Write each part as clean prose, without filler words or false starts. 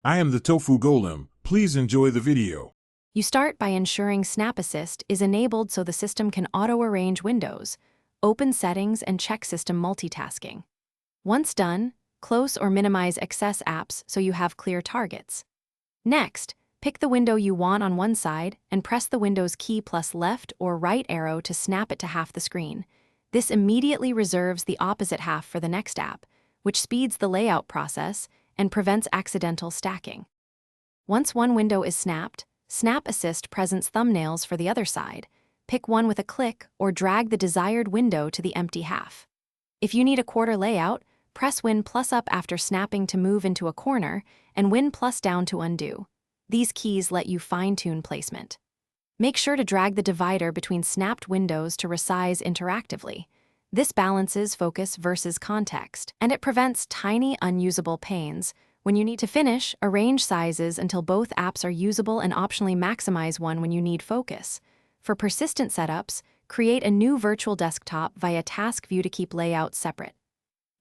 I am the Tofu Golem. Please enjoy the video. You start by ensuring Snap Assist is enabled so the system can auto-arrange windows, open settings, and check system multitasking. Once done, close or minimize excess apps so you have clear targets. Next, pick the window you want on one side and press the Windows key plus left or right arrow to snap it to half the screen. This immediately reserves the opposite half for the next app, which speeds the layout process and prevents accidental stacking. Once one window is snapped, Snap Assist presents thumbnails for the other side. Pick one with a click or drag the desired window to the empty half. If you need a quarter layout, press Win plus up after snapping to move into a corner and Win plus down to undo. These keys let you fine-tune placement. Make sure to drag the divider between snapped windows to resize interactively. This balances focus versus context, and it prevents tiny, unusable panes. When you need to finish, arrange sizes until both apps are usable and optionally maximize one when you need focus. For persistent setups, create a new virtual desktop via Task View to keep layouts separate.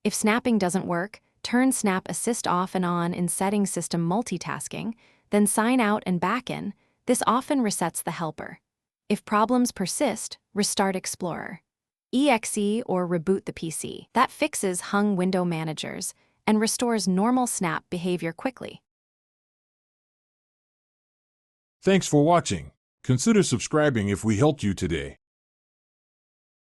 If snapping doesn't work, turn Snap Assist off and on in Settings System Multitasking, then sign out and back in. This often resets the helper. If problems persist, restart Explorer. EXE or reboot the PC. That fixes hung window managers and restores normal Snap behavior quickly. Thanks for watching. Consider subscribing if we helped you today.